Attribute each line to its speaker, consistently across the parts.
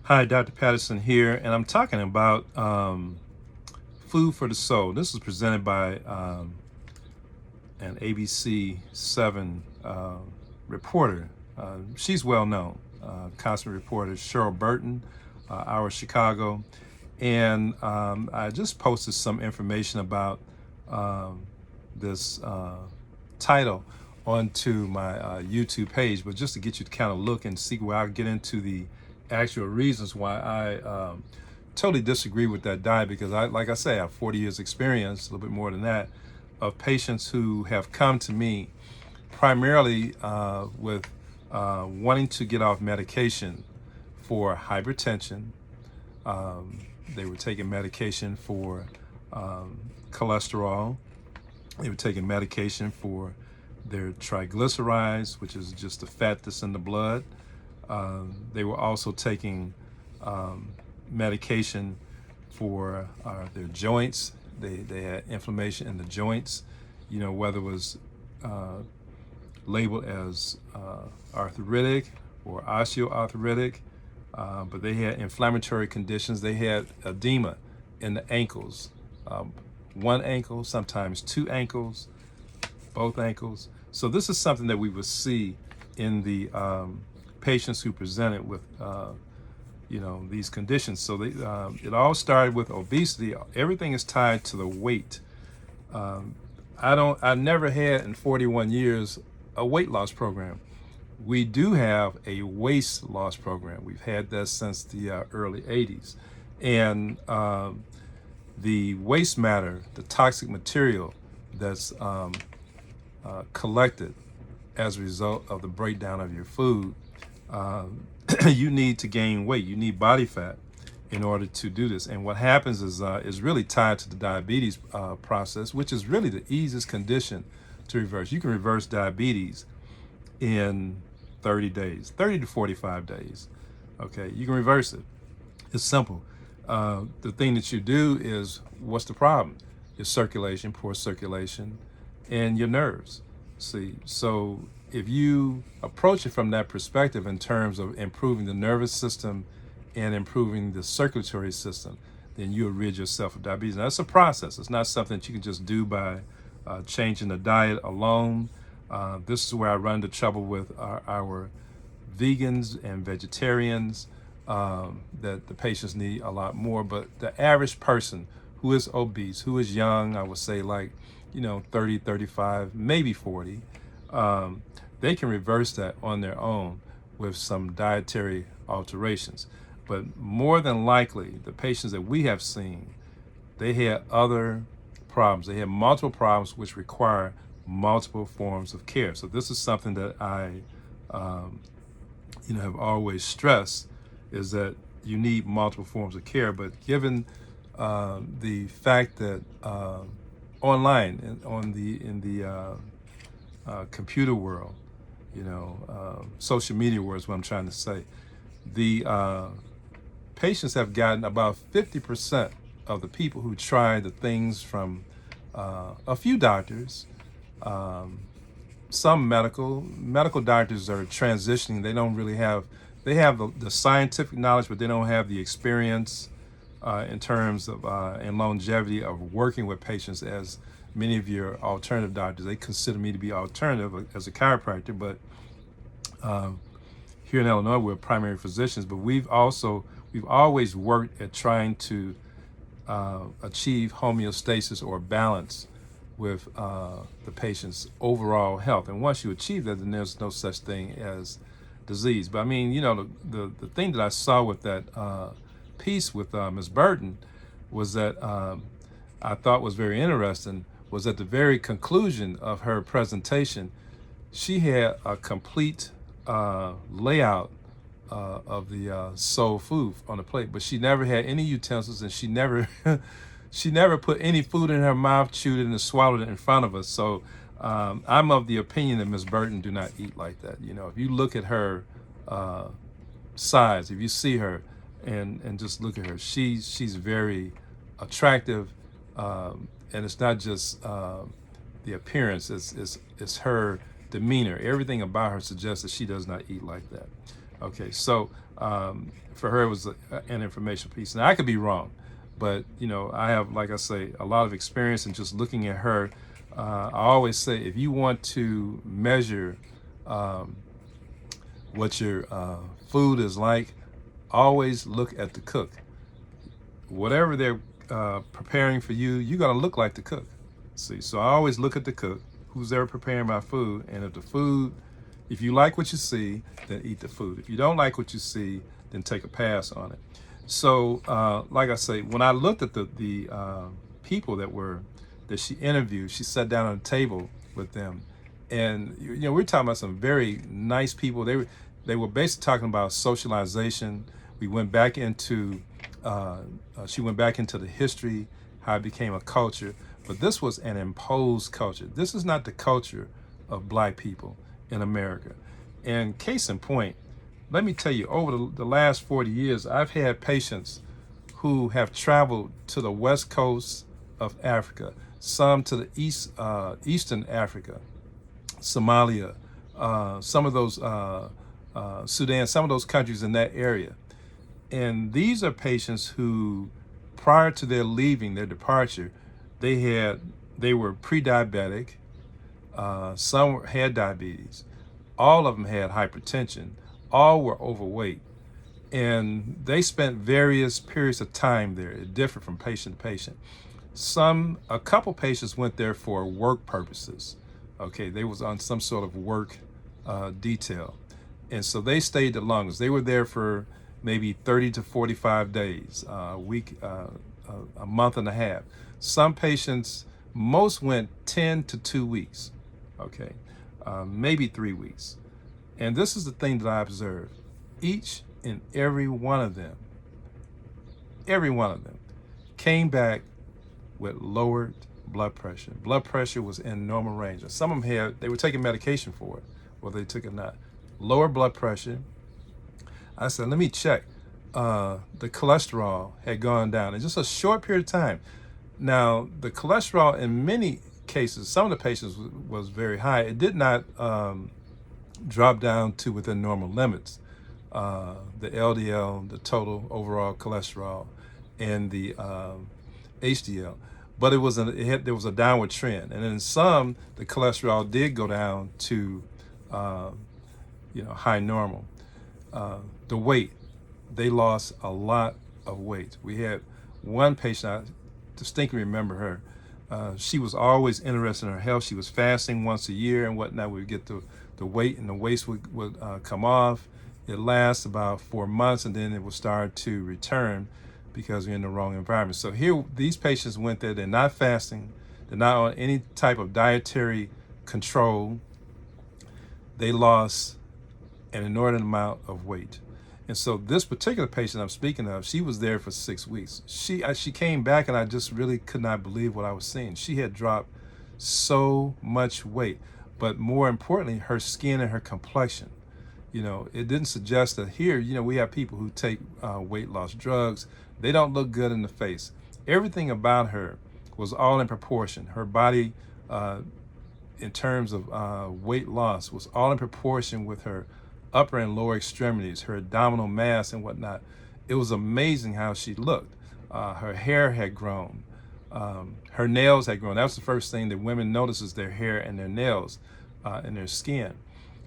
Speaker 1: Hi, Dr. Patterson here, and I'm talking about food for the soul. This is presented by an ABC 7 reporter. She's well known, constant reporter, Cheryl Burton, our Chicago. And I just posted some information about this title onto my YouTube page, but just to get you to kind of look and see where I get into the actual reasons why I totally disagree with that diet, because like I say, I have 40 years experience, a little bit more than that, of patients who have come to me primarily with wanting to get off medication for hypertension. They were taking medication for cholesterol. They were taking medication for their triglycerides, which is just the fat that's in the blood. They were also taking medication for their joints. They had inflammation in the joints, whether it was labeled as arthritic or osteoarthritic, but they had inflammatory conditions. They had edema in the ankles, one ankle, sometimes two ankles, both ankles. So this is something that we would see in the patients who presented with these conditions. So it all started with obesity. Everything is tied to the weight. I never had in 41 years a weight loss program. We do have a waist loss program. We've had that since the early 80s. And the waste matter, the toxic material that's collected as a result of the breakdown of your food, you need to gain weight. You need body fat in order to do this. And what happens is really tied to the diabetes process, which is really the easiest condition to reverse. You can reverse diabetes in 30 days, 30 to 45 days. Okay, you can reverse it. It's simple. The thing that you do is, what's the problem? Your circulation, poor circulation, and your nerves. See, so if you approach it from that perspective in terms of improving the nervous system and improving the circulatory system, then you'll rid yourself of diabetes. Now, that's a process. It's not something that you can just do by changing the diet alone. This is where I run into trouble with our vegans and vegetarians, that the patients need a lot more. But the average person who is obese, who is young, I would say like 30, 35, maybe 40, they can reverse that on their own with some dietary alterations. But more than likely, the patients that we have seen, they had other problems. They had multiple problems which require multiple forms of care. So this is something that I have always stressed, is that you need multiple forms of care. But given the fact that online and in the computer world, social media world is what I'm trying to say, the patients have gotten about 50% of the people who try the things from a few doctors. Some medical doctors are transitioning. They don't really have, they have the scientific knowledge, but they don't have the experience in terms of and longevity of working with patients as many of your alternative doctors. They consider me to be alternative as a chiropractor, but here in Illinois, we're primary physicians, but we've always worked at trying to achieve homeostasis or balance with the patient's overall health. And once you achieve that, then there's no such thing as disease. But I mean, the thing that I saw with that piece with Ms. Burton was that I thought was very interesting, was at the very conclusion of her presentation, she had a complete layout of the soul food on the plate, but she never had any utensils, and she never she never put any food in her mouth, chewed it, and swallowed it in front of us. So I'm of the opinion that Ms. Burton do not eat like that. If you look at her size, if you see her and just look at her, she's very attractive, and it's not just the appearance, it's her demeanor. Everything about her suggests that she does not eat like that. Okay, so for her, it was an information piece. Now I could be wrong, but I have, like I say, a lot of experience in just looking at her. I always say, if you want to measure um, what your food is like, always look at the cook. Whatever they're preparing for you, you got to look like the cook. See, so I always look at the cook, who's there preparing my food, and if you like what you see, then eat the food. If you don't like what you see, then take a pass on it. So, like I say, when I looked at the people that she interviewed, she sat down on a table with them, and we're talking about some very nice people. They were basically talking about socialization. We went back into she went back into the history, how it became a culture. But this was an imposed culture. This is not the culture of black people in America. And case in point, let me tell you, over the last 40 years, I've had patients who have traveled to the west coast of Africa, some to the eastern Africa, Somalia, some of those Sudan, some of those countries in that area. And these are patients who, prior to their departure, they were pre-diabetic. Some had diabetes. All of them had hypertension. All were overweight. And they spent various periods of time there. It differed from patient to patient. A couple patients went there for work purposes. Okay, they was on some sort of work detail. And so they stayed the longest. They were there for maybe 30 to 45 days, a week, a month and a half. Some patients, most went 10 to 2 weeks, okay, maybe 3 weeks. And this is the thing that I observed. Each and every one of them came back with lowered blood pressure. Blood pressure was in normal range. And some of them they were taking medication for it, whether they took it or not. Lower blood pressure. I said, let me check. The cholesterol had gone down in just a short period of time. Now, the cholesterol in many cases, some of the patients was very high. It did not drop down to within normal limits. The LDL, the total overall cholesterol, and the HDL. But there was a downward trend. And in some, the cholesterol did go down to high normal. The weight, they lost a lot of weight. We had one patient, I distinctly remember her. She was always interested in her health. She was fasting once a year and whatnot. We would get the weight, and the waist would come off. It lasts about 4 months, and then it will start to return because we're in the wrong environment. So here, these patients went there. They're not fasting. They're not on any type of dietary control. They lost an inordinate amount of weight. And so this particular patient I'm speaking of, she was there for 6 weeks. She came back, and I just really could not believe what I was seeing. She had dropped so much weight, but more importantly, her skin and her complexion. It didn't suggest that here, we have people who take weight loss drugs. They don't look good in the face. Everything about her was all in proportion. Her body, in terms of weight loss, was all in proportion with her upper and lower extremities, her abdominal mass and whatnot. It was amazing how she looked. Her hair had grown. Her nails had grown. That was the first thing that women notice, is their hair and their nails and their skin.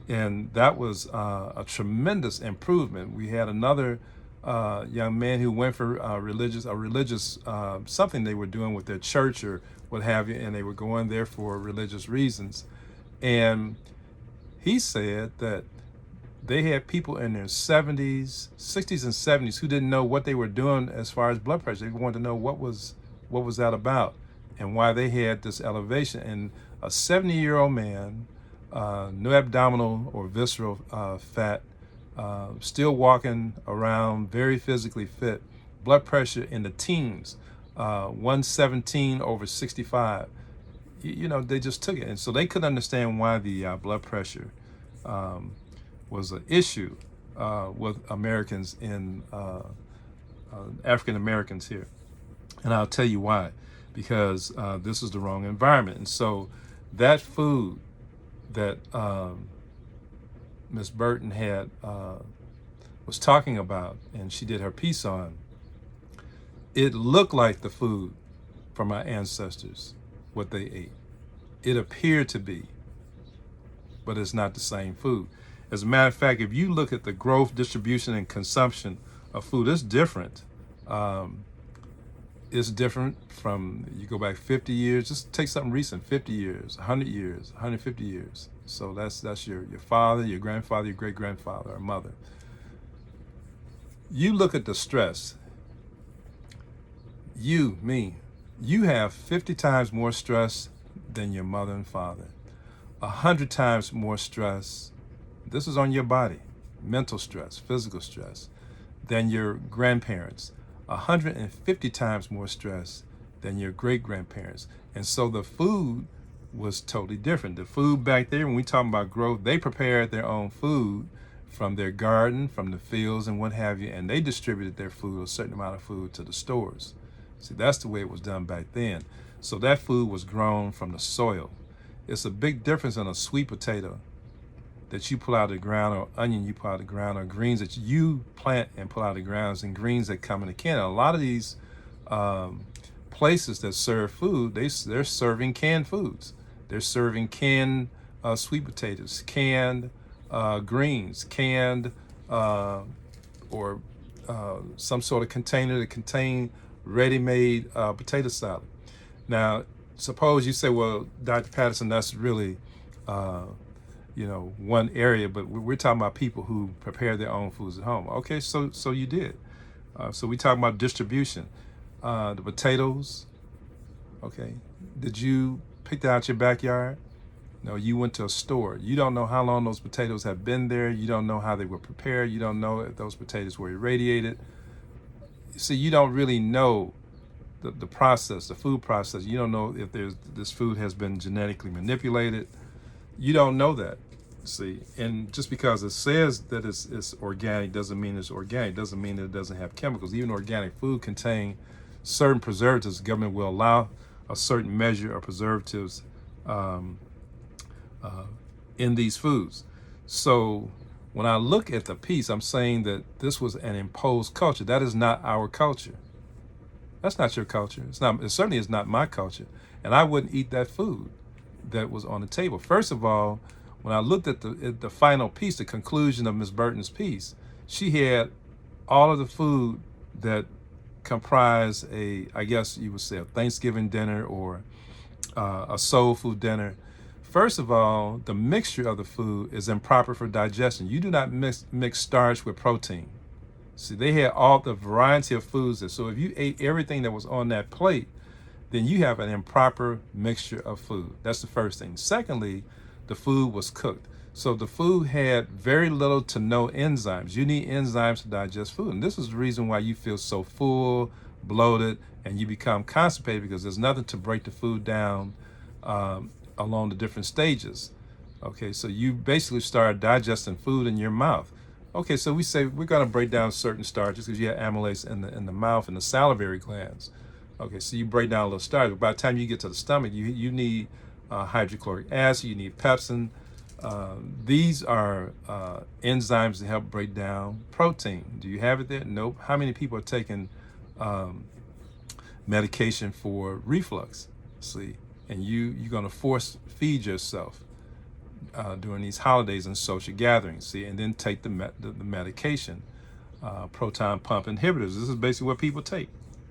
Speaker 1: And that was a tremendous improvement. We had another young man who went for religious something they were doing with their church or what have you, and they were going there for religious reasons. And he said that they had people in their 60s and 70s who didn't know what they were doing as far as blood pressure. They wanted to know what was that about and why they had this elevation. And a 70-year-old man, no abdominal or visceral fat, still walking around, very physically fit, blood pressure in the teens, 117 over 65. They just took it. And so they couldn't understand why the blood pressure was an issue with Americans African Americans here. And I'll tell you why. Because this is the wrong environment. And so that food that Miss Burton had was talking about, and she did her piece on, it looked like the food from our ancestors, what they ate. It appeared to be, but it's not the same food. As a matter of fact, if you look at the growth, distribution, and consumption of food, it's different. It's different from, you go back 50 years, just take something recent, 50 years, 100 years, 150 years. So that's your father, your grandfather, your great-grandfather, or mother. You look at the stress, me, you have 50 times more stress than your mother and father, 100 times more stress, this is on your body, mental stress, physical stress, than your grandparents, 150 times more stress than your great-grandparents. And so the food was totally different. The food back there, when we talk about growth, they prepared their own food from their garden, from the fields and what have you, and they distributed their food, a certain amount of food, to the stores. See, that's the way it was done back then. So that food was grown from the soil. It's a big difference in a sweet potato that you pull out of the ground, or onion you pull out of the ground, or greens that you plant and pull out of the grounds, and greens that come in a can. And a lot of these places that serve food, they're serving canned foods. They're serving canned sweet potatoes, canned greens, canned or some sort of container that contain ready-made potato salad. Now, suppose you say, well, Dr. Patterson, that's really one area, but we're talking about people who prepare their own foods at home. Okay, so you did. So we talking about distribution. The potatoes, okay, did you pick that out your backyard? No, you went to a store. You don't know how long those potatoes have been there. You don't know how they were prepared. You don't know if those potatoes were irradiated. See, you don't really know the process, the food process. You don't know if this food has been genetically manipulated. You don't know that. See, and just because it says that it's organic doesn't mean it's organic. Doesn't mean that it doesn't have chemicals. Even organic food contain certain preservatives. The government will allow a certain measure of preservatives in these foods. So when I look at the piece, I'm saying that this was an imposed culture. That is not our culture. That's not your culture. It's not. It certainly is not my culture. And I wouldn't eat that food that was on the table. First of all, when I looked at the final piece, the conclusion of Ms. Burton's piece, she had all of the food that comprised I guess you would say, a Thanksgiving dinner or a soul food dinner. First of all, the mixture of the food is improper for digestion. You do not mix starch with protein. See, they had all the variety of foods there. So if you ate everything that was on that plate, then you have an improper mixture of food. That's the first thing. Secondly, the food was cooked. So the food had very little to no enzymes. You need enzymes to digest food. And this is the reason why you feel so full, bloated, and you become constipated, because there's nothing to break the food down along the different stages. Okay, so you basically start digesting food in your mouth. Okay, so we say we're going to break down certain starches because you have amylase in the mouth and the salivary glands. Okay, so you break down a little starch. By the time you get to the stomach, you need hydrochloric acid, you need pepsin. These are enzymes to help break down protein. Do you have it there? Nope. How many people are taking medication for reflux? See, and you're going to force feed yourself during these holidays and social gatherings. See, and then take the medication, proton pump inhibitors. This is basically what people take.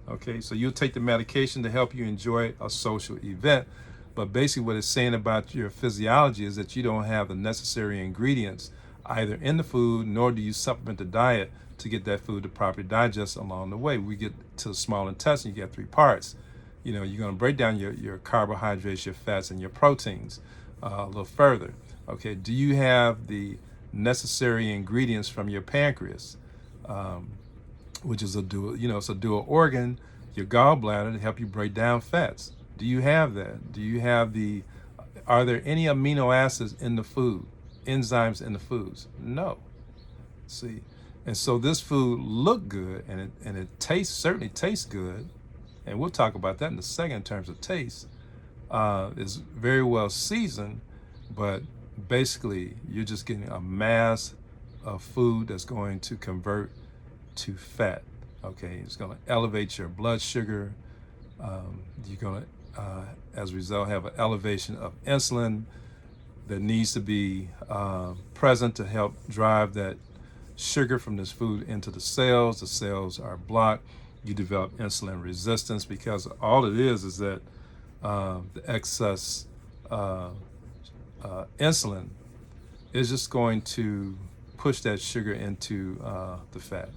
Speaker 1: Okay, so you'll take the medication to help you enjoy a social event, but basically what it's saying about your physiology is that you don't have the necessary ingredients either in the food, nor do you supplement the diet to get that food to properly digest along the way. We get to the small intestine, you get 3 parts. You're going to break down your carbohydrates, your fats, and your proteins a little further. Okay, do you have the necessary ingredients from your pancreas, which is a dual, it's a dual organ, your gallbladder, to help you break down fats? Do you have that? Do you have are there any amino acids in the food, enzymes in the foods? No. See, and so this food looked good, and it certainly tastes good, and we'll talk about that in a second in terms of taste. It's very well seasoned, but basically you're just getting a mass of food that's going to convert to fat. Okay, it's going to elevate your blood sugar. You're going to, as a result, have an elevation of insulin that needs to be present to help drive that sugar from this food into the cells. The cells are blocked. You develop insulin resistance because all it is that the excess insulin is just going to push that sugar into the fat.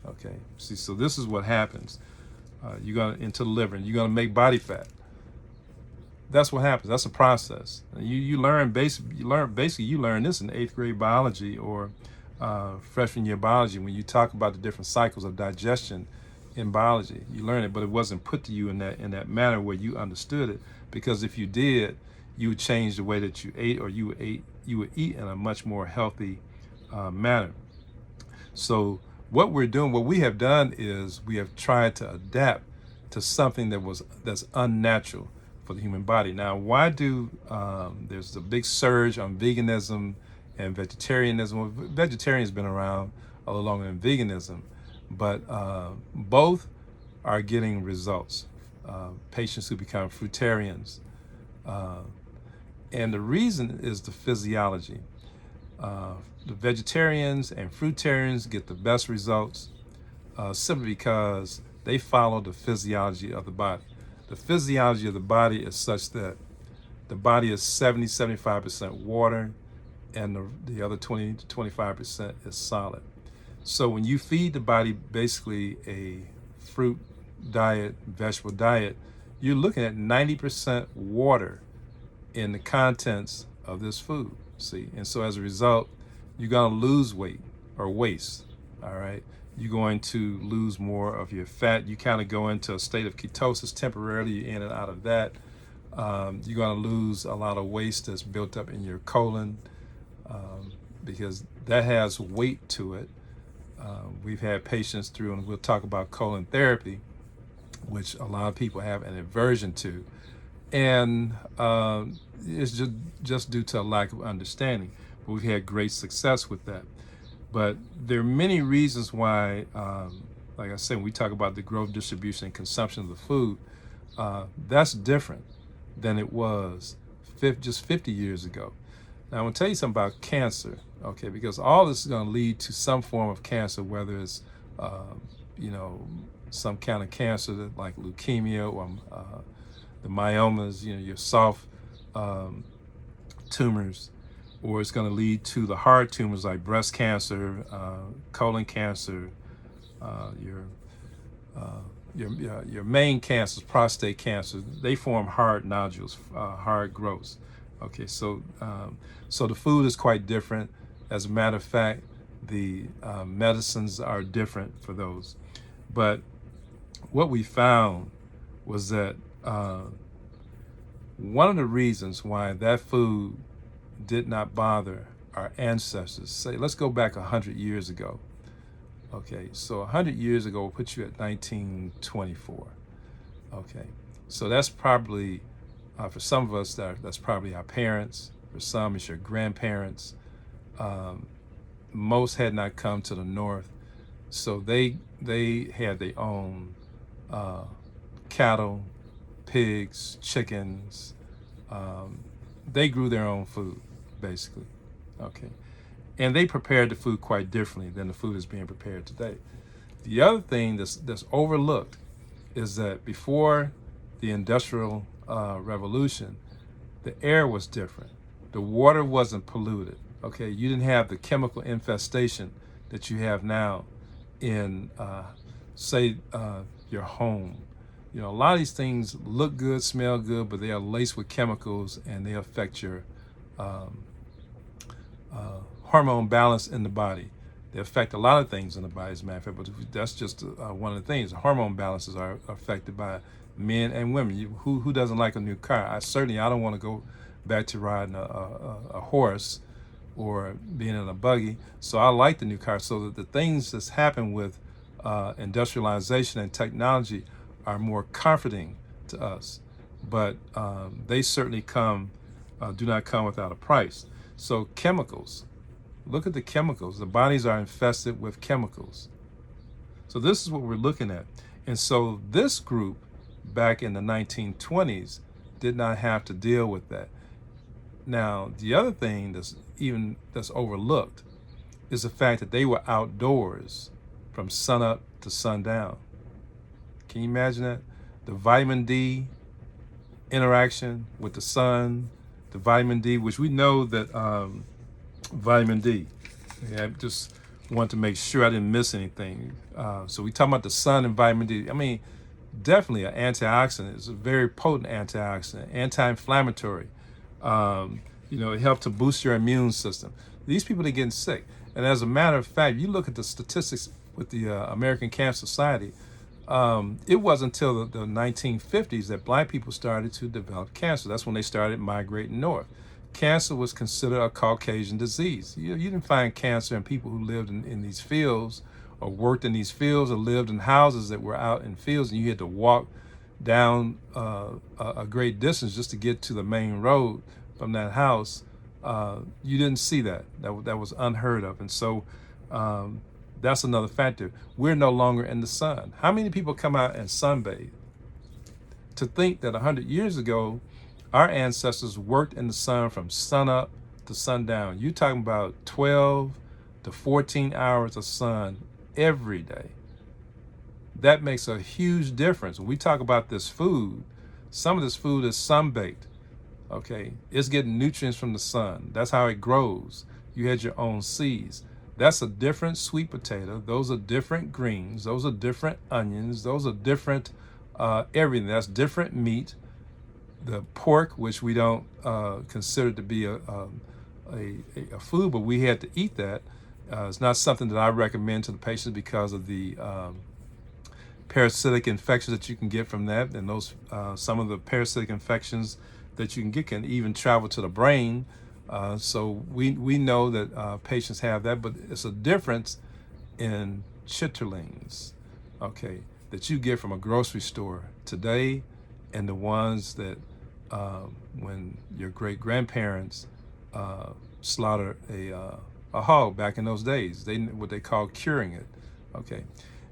Speaker 1: Okay, see, so this is what happens. You're going into the liver and you're going to make body fat. That's what happens. That's a process. You learn this in 8th grade biology or freshman year biology when you talk about the different cycles of digestion in biology. You learn it, but it wasn't put to you in that manner where you understood it. Because if you did, you would change the way that you ate, or you would eat in a much more healthy manner. So what we have done is we have tried to adapt to something that's unnatural for the human body. Now, why do there's a big surge on veganism and vegetarianism? Well, vegetarian's been around a little longer than veganism, but both are getting results. Patients who become fruitarians, and the reason is the physiology. The vegetarians and fruitarians get the best results simply because they follow the physiology of the body. The physiology of the body is such that the body is 70-75% water, and the other 20-25% is solid. So when you feed the body basically a fruit diet, vegetable diet, you're looking at 90% water in the contents of this food. See, and so as a result, you're going to lose weight or waste. All right. You're going to lose more of your fat. You kind of go into a state of ketosis temporarily. You're in and out of that. You're going to lose a lot of waste that's built up in your colon because that has weight to it. We've had patients through, and we'll talk about colon therapy, which a lot of people have an aversion to. And it's just due to a lack of understanding. But we've had great success with that. But there are many reasons why, like I said, when we talk about the growth, distribution, and consumption of the food, that's different than it was just 50 years ago. Now, I'm going to tell you something about cancer, okay, because all this is going to lead to some form of cancer, whether it's, some kind of cancer like leukemia or the myomas, your soft tumors, or it's going to lead to the hard tumors like breast cancer, colon cancer, your main cancers, prostate cancer. They form hard nodules, hard growths. Okay, so the food is quite different. As a matter of fact, the medicines are different for those. But what we found was that one of the reasons why that food did not bother our ancestors, say, let's go back 100 years ago. Okay, so 100 years ago will put you at 1924. Okay, so that's probably, for some of us, that's probably our parents. For some, it's your grandparents. Most had not come to the north, so they had their own cattle, pigs, chickens. They grew their own food, basically. Okay, and they prepared the food quite differently than the food is being prepared today. The other thing that's overlooked is that before the Industrial Revolution, the air was different. The water wasn't polluted. Okay, you didn't have the chemical infestation that you have now in, say, your home. A lot of these things look good, smell good, but they are laced with chemicals and they affect your hormone balance in the body. They affect a lot of things in the body, as a matter of fact, but that's just one of the things. Hormone balances are affected by men and women. Who doesn't like a new car? I don't want to go back to riding a horse or being in a buggy. So I like the new car. So that the things that's happened with industrialization and technology are more comforting to us, but they certainly do not come without a price. So chemicals Look at the chemicals. The bodies are infested with chemicals. So this is what we're looking at. And so this group back in the 1920s did not have to deal with that. Now, the other thing that's overlooked is the fact that they were outdoors from sunup to sundown. Can you imagine that? The vitamin D interaction with the sun, the vitamin D, which we know that vitamin D. Yeah, I just want to make sure I didn't miss anything. So we talking about the sun and vitamin D. I mean, definitely an antioxidant. It's a very potent antioxidant, anti-inflammatory. It helps to boost your immune system. These people are getting sick. And as a matter of fact, you look at the statistics with the American Cancer Society, it wasn't until the 1950s that black people started to develop cancer. That's when they started migrating north. Cancer was considered a Caucasian disease. You didn't find cancer in people who lived in these fields or worked in these fields or lived in houses that were out in fields and you had to walk down a great distance just to get to the main road from that house. You didn't see that. That was unheard of. And so that's another factor. We're no longer in the sun. How many people come out and sunbathe? To think that 100 years ago, our ancestors worked in the sun from sunup to sundown. You're talking about 12 to 14 hours of sun every day. That makes a huge difference. When we talk about this food, some of this food is sun-baked. Okay, it's getting nutrients from the sun. That's how it grows. You had your own seeds. That's a different sweet potato. Those are different greens. Those are different onions. Those are different everything. That's different meat. The pork, which we don't consider to be a food, but we had to eat that. It's not something that I recommend to the patients because of the parasitic infections that you can get from that, and those some of the parasitic infections that you can get can even travel to the brain. So we know that patients have that, but it's a difference in chitterlings, okay, that you get from a grocery store today, and the ones that when your great grandparents slaughtered a hog back in those days, what they call curing it, okay.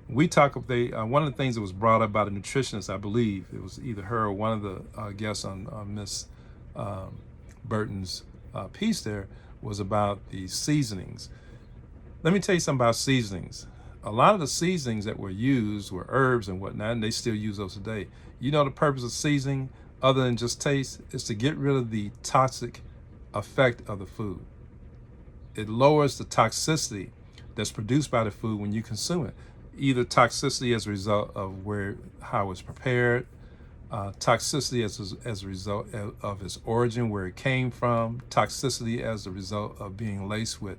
Speaker 1: We talk of one of the things that was brought up by the nutritionist, I believe it was either her or one of the guests on Miss Burton's piece there, was about the seasonings. Let me tell you something about seasonings. A lot of the seasonings that were used were herbs and whatnot, and they still use those today. You know the purpose of seasoning, other than just taste, is to get rid of the toxic effect of the food. It lowers the toxicity that's produced by the food when you consume it. Either toxicity as a result of how it's prepared, toxicity as a result of its origin, where it came from, toxicity as a result of being laced with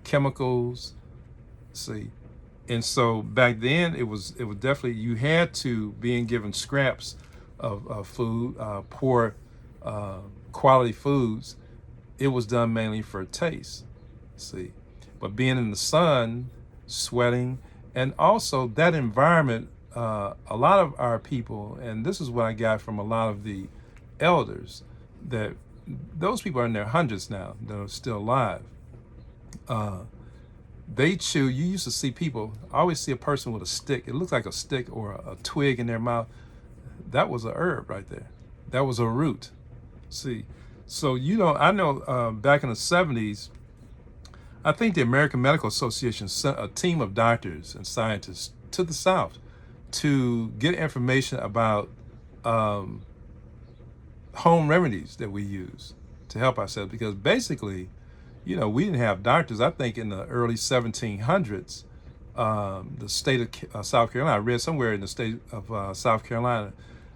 Speaker 1: chemicals. See, and so back then it was definitely, you had to, being given scraps of food, poor quality foods, it was done mainly for taste. See, but being in the sun, sweating, and also that environment, a lot of our people, and this is what I got from a lot of the elders, that those people are in their hundreds now that are still alive. They chew, you used to see people, I always see a person with a stick. It looks like a stick or a twig in their mouth. That was a herb right there. That was a root. See, so I know back in the 70s, I think the American Medical Association sent a team of doctors and scientists to the South to get information about home remedies that we use to help ourselves. Because basically, we didn't have doctors. I think in the early 1700s, the state of South Carolina, I read somewhere in the state of South Carolina,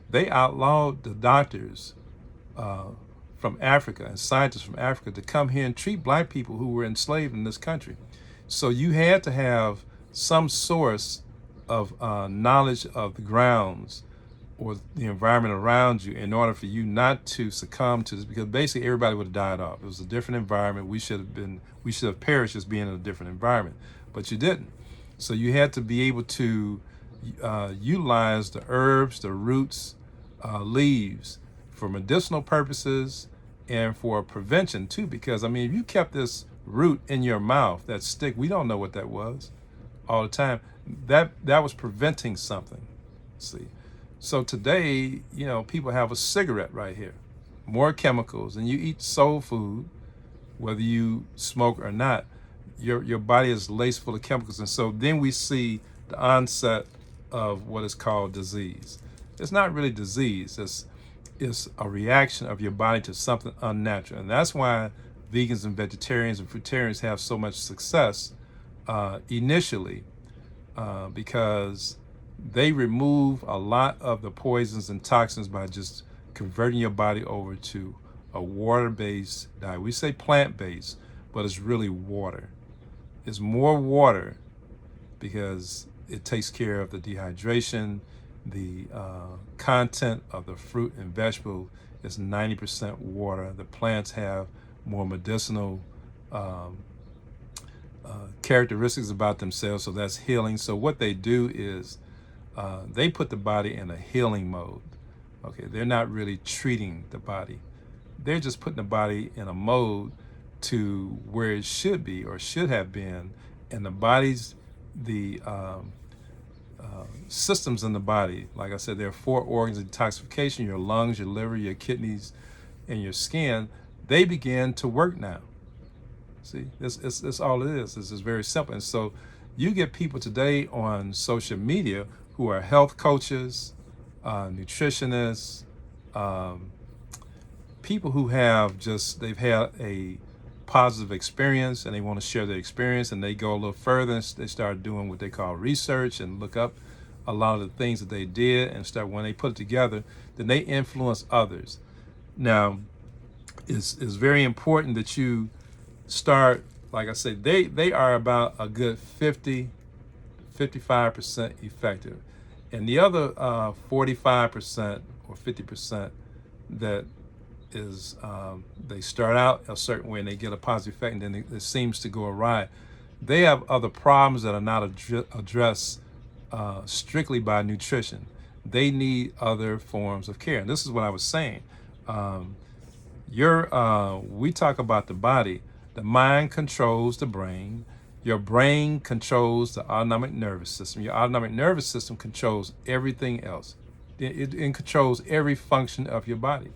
Speaker 1: they outlawed the doctors from Africa and scientists from Africa to come here and treat black people who were enslaved in this country. So you had to have some source of knowledge of the grounds or the environment around you in order for you not to succumb to this, because basically everybody would have died off. It was a different environment. We should have perished as being in a different environment, but you didn't. So you had to be able to utilize the herbs, the roots, leaves for medicinal purposes and for prevention too, because if you kept this root in your mouth, that stick, we don't know what that was all the time. That was preventing something. See, so today, people have a cigarette right here, more chemicals, and you eat soul food, whether you smoke or not. Your body is laced full of chemicals, and so then we see the onset of what is called disease. It's not really disease. It's a reaction of your body to something unnatural, and that's why vegans and vegetarians and fruitarians have so much success initially, because they remove a lot of the poisons and toxins by just converting your body over to a water-based diet. We say plant-based, but it's really water. It's more water because it takes care of the dehydration. The content of the fruit and vegetable is 90% water. The plants have more medicinal characteristics about themselves, so that's healing. So what they do is they put the body in a healing mode. Okay, they're not really treating the body. They're just putting the body in a mode to where it should be or should have been. And the body's, the systems in the body, like I said, there are 4 organs of detoxification: your lungs, your liver, your kidneys, and your skin. They begin to work now. See, that's all it is. This is very simple. And so you get people today on social media who are health coaches, nutritionists, people who they've had a positive experience and they want to share their experience, and they go a little further and they start doing what they call research and look up a lot of the things that they did, and when they put it together, then they influence others. Now, it's very important that you start, like I said, they are about a good 55% effective. And the other 45% or 50% that is, they start out a certain way and they get a positive effect, and then it seems to go awry. They have other problems that are not addressed strictly by nutrition. They need other forms of care. And this is what I was saying. We talk about the body. The mind controls the brain. Your brain controls the autonomic nervous system. Your autonomic nervous system controls everything else. It controls every function of your body.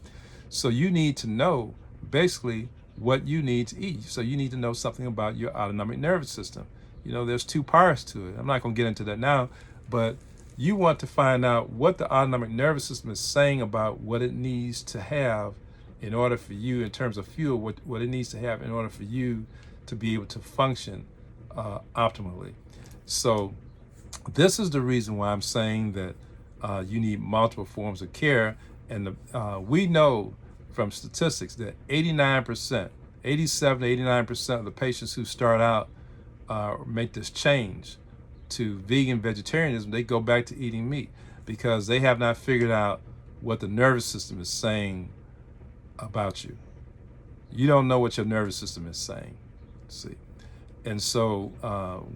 Speaker 1: So you need to know basically what you need to eat. So you need to know something about your autonomic nervous system. There's 2 parts to it. I'm not going to get into that now, but you want to find out what the autonomic nervous system is saying about what it needs to have in order for you, in terms of fuel, what it needs to have in order for you to be able to function optimally. So this is the reason why I'm saying that you need multiple forms of care. And we know from statistics that 87 to 89% of the patients who start out make this change to vegan vegetarianism, they go back to eating meat because they have not figured out what the nervous system is saying about you. You don't know what your nervous system is saying. See, and so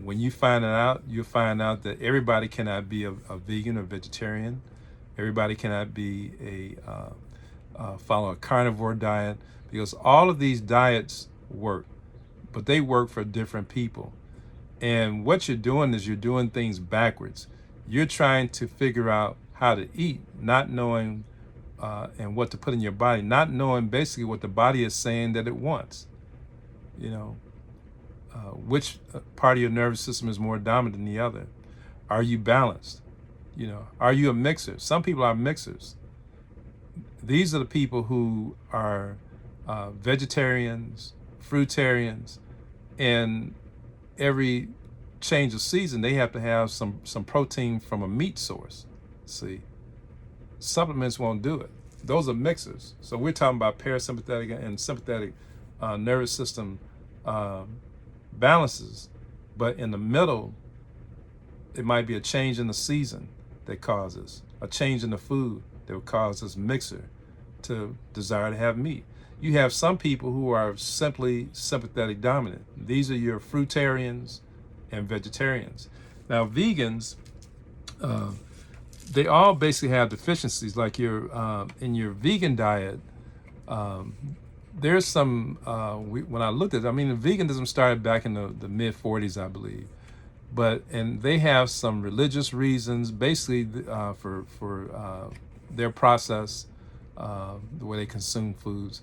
Speaker 1: when you find it out, you'll find out that everybody cannot be a vegan or vegetarian. Everybody cannot be follow a carnivore diet, because all of these diets work, but they work for different people. And what you're doing is you're doing things backwards. You're trying to figure out how to eat, not knowing and what to put in your body, not knowing basically what the body is saying that it wants. Which part of your nervous system is more dominant than the other? Are you balanced? Are you a mixer? Some people are mixers. These are the people who are vegetarians, fruitarians, and every change of season, they have to have some protein from a meat source. See, supplements won't do it. Those are mixers. So we're talking about parasympathetic and sympathetic nervous system balances. But in the middle, it might be a change in the season that causes a change in the food that would cause this mixer to desire to have meat. You have some people who are simply sympathetic dominant. These are your fruitarians and vegetarians. Now, vegans, they all basically have deficiencies. Like in your vegan diet, there's some, when I looked at it, I mean, the veganism started back in the mid 40s, I believe. And they have some religious reasons, basically, for their process, the way they consume foods.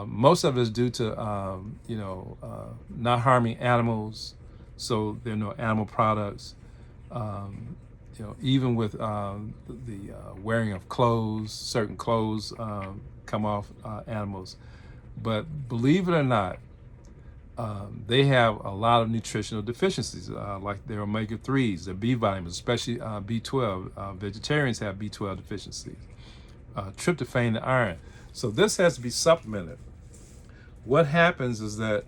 Speaker 1: Most of it is due to not harming animals, so there are no animal products. Even with the wearing of clothes, certain clothes come off animals. But believe it or not, they have a lot of nutritional deficiencies, like their omega-3s, their B vitamins, especially B12. Vegetarians have B12 deficiencies, tryptophan and iron. So this has to be supplemented. What happens is that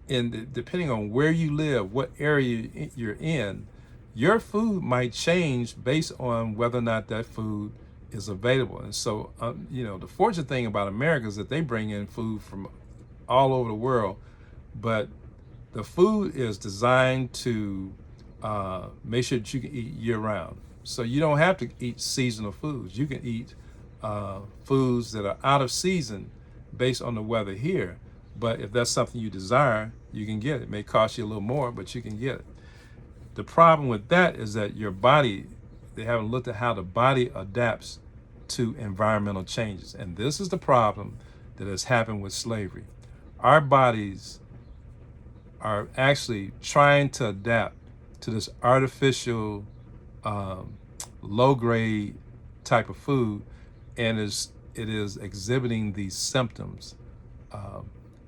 Speaker 1: depending on where you live, what area you're in, your food might change based on whether or not that food is available. And so, the fortunate thing about America is that they bring in food from all over the world, but the food is designed to make sure that you can eat year round. So you don't have to eat seasonal foods. You can eat foods that are out of season based on the weather here. But if that's something you desire, you can get it. It may cost you a little more, but you can get it. The problem with that is that your body, they haven't looked at how the body adapts to environmental changes. And this is the problem that has happened with slavery. Our bodies are actually trying to adapt to this artificial, low-grade type of food, and it is exhibiting these symptoms,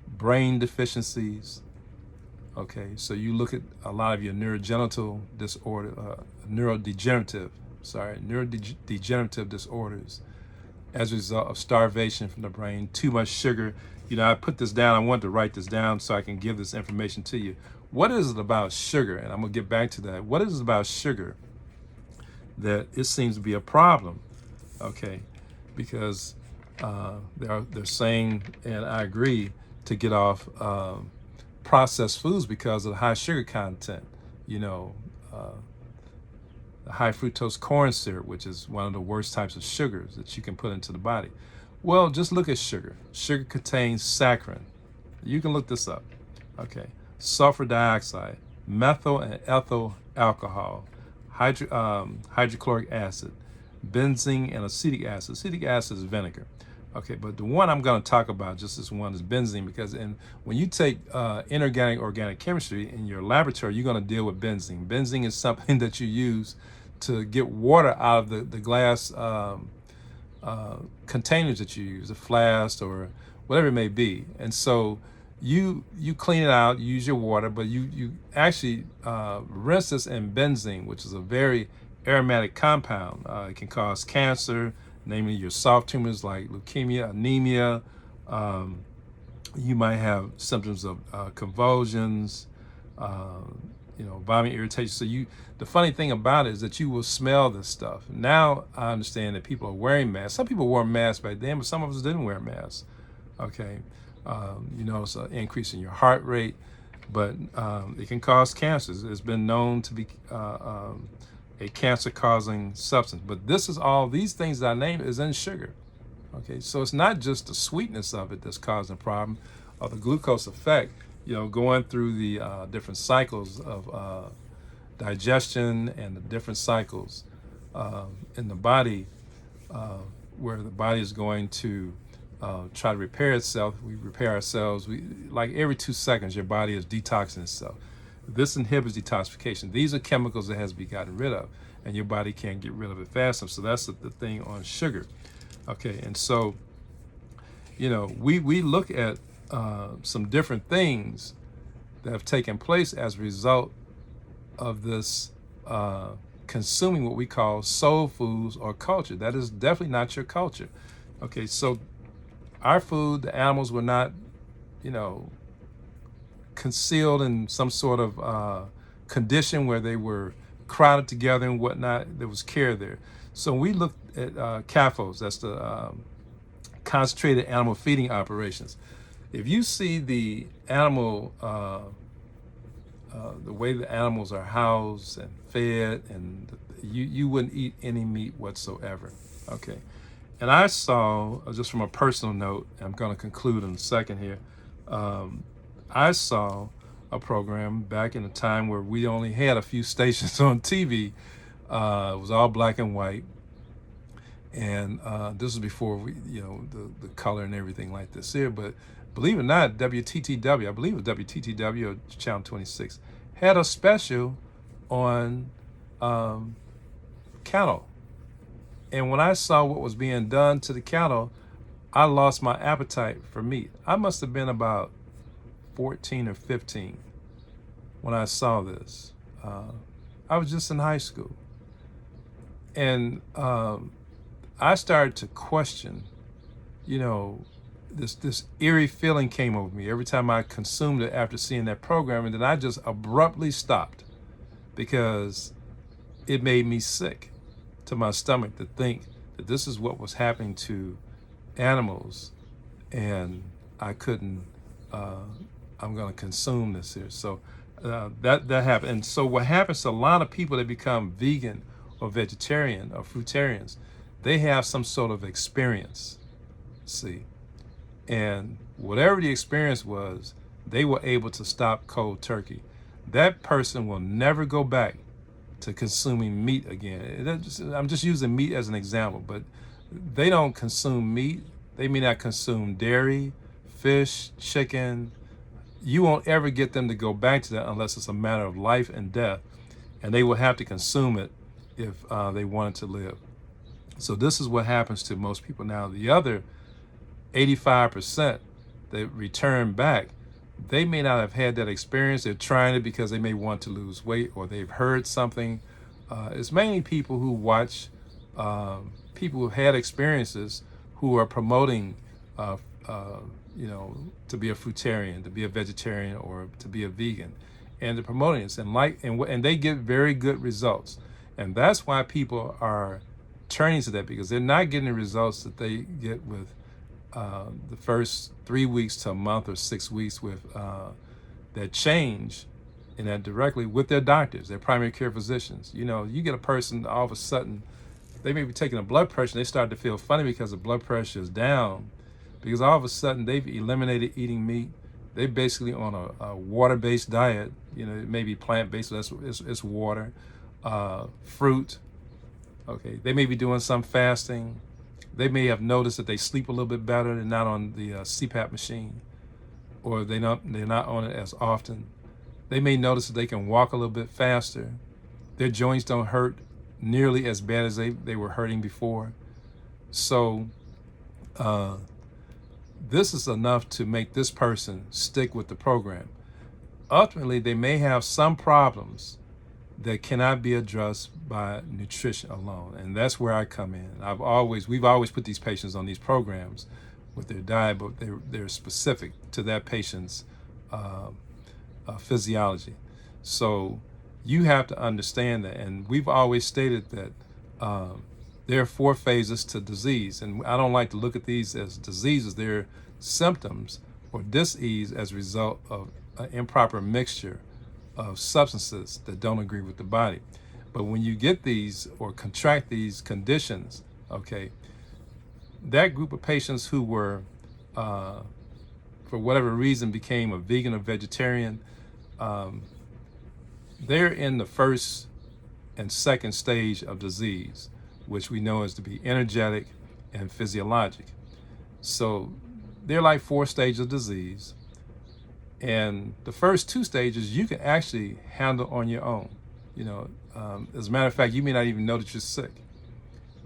Speaker 1: brain deficiencies. Okay, so you look at a lot of your neurodegenerative disorders as a result of starvation from the brain, too much sugar. I put this down. I wanted to write this down so I can give this information to you. What is it about sugar? And I'm going to get back to that. What is it about sugar that it seems to be a problem? Okay, because they're saying, and I agree, to get off processed foods because of the high sugar content. The high fructose corn syrup, which is one of the worst types of sugars that you can put into the body. Well, just look at sugar. Sugar contains saccharin. You can look this up. Okay. Sulfur dioxide, methyl and ethyl alcohol, hydrochloric acid, benzene, and acetic acid. Acetic acid is vinegar. Okay, but the one I'm going to talk about, just this one, is benzene, because when you take inorganic organic chemistry in your laboratory, you're going to deal with benzene. Benzene is something that you use to get water out of the glass containers that you use, a flask or whatever it may be. And so you clean it out, you use your water, but you actually rinse this in benzene, which is a very aromatic compound. It can cause cancer, namely your soft tumors like leukemia, anemia. You might have symptoms of convulsions, vomit, irritation. So the funny thing about it is that you will smell this stuff. Now I understand that people are wearing masks. Some people wore masks back then, but some of us didn't wear masks. Okay, it's an increase in your heart rate, but it can cause cancers. It's been known to be a cancer-causing substance. But these things that I named is in sugar. Okay, so it's not just the sweetness of it that's causing a problem, or the glucose effect. Going through the different cycles of digestion and the different cycles in the body, where the body is going to try to repair itself. We repair ourselves. Like every 2 seconds, your body is detoxing itself. This inhibits detoxification. These are chemicals that has to be gotten rid of, and your body can't get rid of it fast enough. So that's the thing on sugar. Okay, and so, we look at some different things that have taken place as a result of this consuming what we call soul foods or culture. That is definitely not your culture. Okay, so our food, the animals were not, concealed in some sort of condition where they were crowded together and whatnot. There was care there. So we looked at CAFOs, that's the concentrated animal feeding operations. If you see the animal, the way the animals are housed and fed, and you wouldn't eat any meat whatsoever. Okay, And I saw, just from a personal note, I'm going to conclude in a second here. I saw a program back in a time where we only had a few stations on TV. It was all black and white. And this was before we, the color and everything like this here. But believe it or not, WTTW, I believe it was WTTW or Channel 26, had a special on cattle. And when I saw what was being done to the cattle, I lost my appetite for meat. I must have been about 14 or 15 when I saw this. I was just in high school. And I started to question, this eerie feeling came over me every time I consumed it after seeing that program. And then I just abruptly stopped because it made me sick to my stomach to think that this is what was happening to animals, and I couldn't. I'm going to consume this here. So that happened. And so what happens to a lot of people that become vegan or vegetarian or fruitarians, they have some sort of experience. See, and whatever the experience was, they were able to stop cold turkey. That person will never go back to consuming meat again. I'm just using meat as an example, but they don't consume meat. They may not consume dairy, fish, chicken. You won't ever get them to go back to that unless it's a matter of life and death, and they will have to consume it if they wanted to live. So this is what happens to most people. Now, the other 85% that return back, they may not have had that experience. They're trying it because they may want to lose weight or they've heard something. It's mainly people who watch, people who've had experiences who are promoting, to be a fruitarian, to be a vegetarian, or to be a vegan, and they're promoting this and they get very good results. And that's why people are turning to that, because they're not getting the results that they get with the first 3 weeks to a month or 6 weeks with that change in that directly with their doctors, their primary care physicians. You get a person all of a sudden, they may be taking a blood pressure, and they start to feel funny because the blood pressure is down, because all of a sudden they've eliminated eating meat. They're basically on a water-based diet. It may be plant-based, so it's water, fruit. Okay, they may be doing some fasting. They may have noticed that they sleep a little bit better. They're not on the CPAP machine, or they're not on it as often. They may notice that they can walk a little bit faster. Their joints don't hurt nearly as bad as they were hurting before. So this is enough to make this person stick with the program. Ultimately, they may have some problems that cannot be addressed by nutrition alone, and that's where I come in. We've always put these patients on these programs with their diet, but they're specific to that patient's physiology. So you have to understand that, and we've always stated that there are 4 phases to disease, and I don't like to look at these as diseases. They're symptoms or dis-ease as a result of an improper mixture of substances that don't agree with the body. But when you get these or contract these conditions, okay, that group of patients who were, for whatever reason, became a vegan or vegetarian, they're in the first and second stage of disease, which we know is to be energetic and physiologic. So they're like 4 stages of disease. And the first 2 stages you can actually handle on your own. As a matter of fact, you may not even know that you're sick.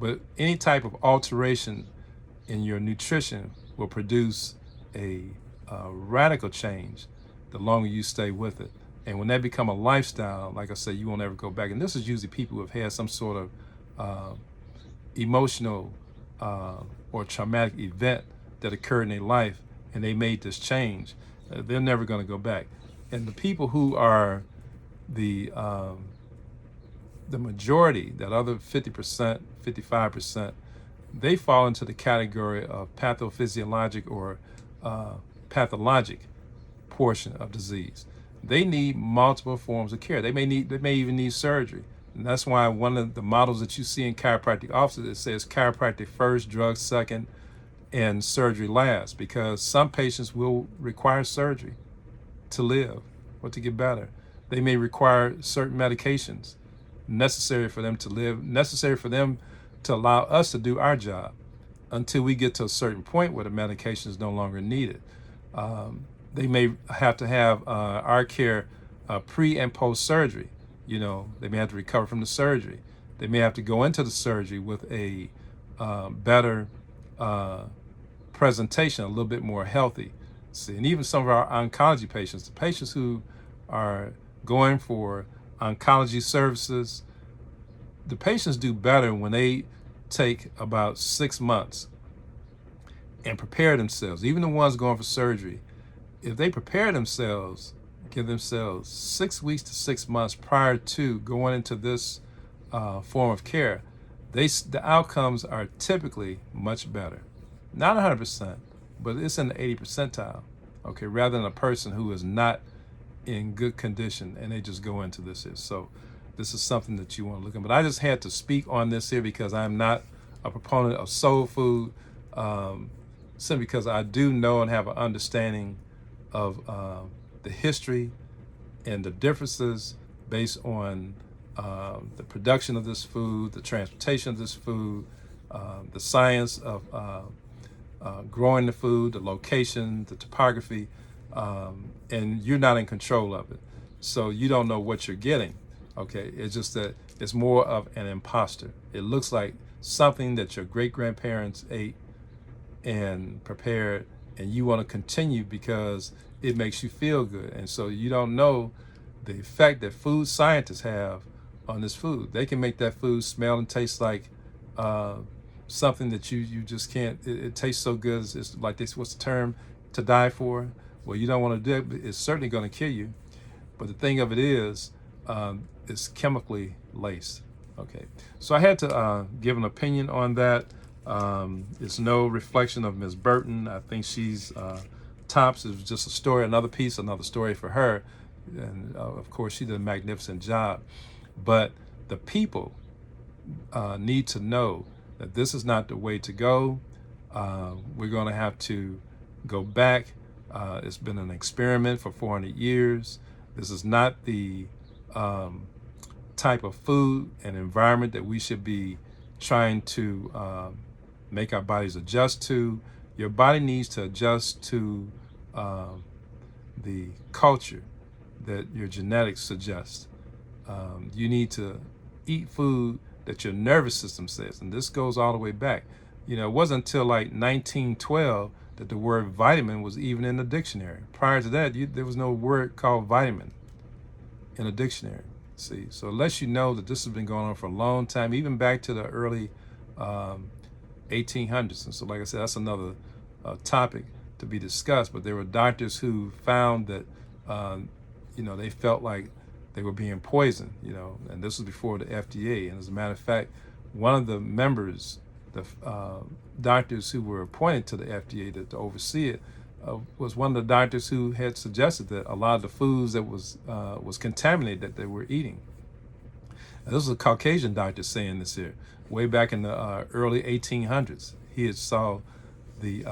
Speaker 1: But any type of alteration in your nutrition will produce a radical change the longer you stay with it. And when that become a lifestyle, like I said, you won't ever go back. And this is usually people who have had some sort of emotional or traumatic event that occurred in their life, and they made this change. They're never going to go back. And the people who are the majority, that other 50%, 55%, they fall into the category of pathophysiologic or pathologic portion of disease. They need multiple forms of care. They may even need surgery. And that's why one of the models that you see in chiropractic offices, it says chiropractic first, drugs second, and surgery last, because some patients will require surgery to live or to get better. They may require certain medications necessary for them to live, necessary for them to allow us to do our job until we get to a certain point where the medication is no longer needed. They may have to have our care pre and post surgery. You know, they may have to recover from the surgery. They may have to go into the surgery with a better presentation, a little bit more healthy. See, and even some of our oncology patients, the patients who are going for oncology services, the patients do better when they take about 6 months and prepare themselves. Even the ones going for surgery, if they prepare themselves, give themselves 6 weeks to 6 months prior to going into this form of care, the outcomes are typically much better. Not 100%, but it's in the 80 percentile, okay, rather than a person who is not in good condition and they just go into this. So this is something that you want to look at. But I just had to speak on this here because I'm not a proponent of soul food, simply because I do know and have an understanding of the history and the differences based on the production of this food, the transportation of this food, the science of growing the food, the location, the topography, and you're not in control of it. So you don't know what you're getting. Okay, it's just that it's more of an imposter. It looks like something that your great-grandparents ate and prepared, and you want to continue because it makes you feel good. And so you don't know the effect that food scientists have on this food. They can make that food smell and taste like something that you just can't. It tastes so good. It's like this. What's the term? To die for. Well, you don't want to do it. It's certainly going to kill you. But the thing of it is, it's chemically laced. Okay, so I had to give an opinion on that. It's no reflection of Ms. Burton. I think she's tops. It was just a story, another piece, another story for her. And of course, she did a magnificent job. But the people need to know that this is not the way to go. We're going to have to go back. It's been an experiment for 400 years. This is not the type of food and environment that we should be trying to make our bodies adjust to. Your body needs to adjust to the culture that your genetics suggest. You need to eat food that your nervous system says, and this goes all the way back. You know, it wasn't until like 1912 that the word vitamin was even in the dictionary. Prior to that, there was no word called vitamin in a dictionary. See, so unless you know that this has been going on for a long time, even back to the early 1800s. And so, like I said, that's another topic to be discussed. But there were doctors who found that, they felt like they were being poisoned, and this was before the FDA. And as a matter of fact, one of the members, the doctors who were appointed to the FDA to oversee it, was one of the doctors who had suggested that a lot of the foods that was contaminated that they were eating. And this was a Caucasian doctor saying this here, way back in the early 1800s. He had saw the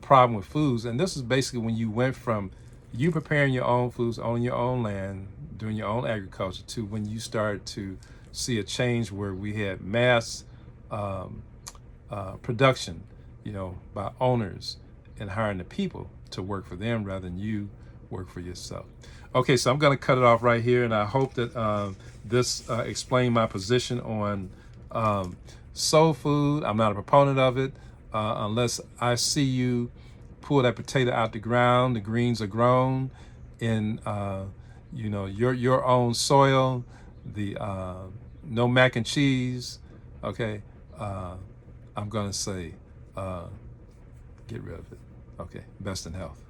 Speaker 1: problem with foods, and this is basically when you went from you preparing your own foods on your own land, doing your own agriculture, to when you started to see a change where we had mass production, by owners, and hiring the people to work for them rather than you work for yourself. Okay, so I'm going to cut it off right here, and I hope that this explained my position on soul food. I'm not a proponent of it unless I see you pull that potato out the ground, the greens are grown in your own soil, the no mac and cheese. Okay, I'm going to say get rid of it. Okay, best in health.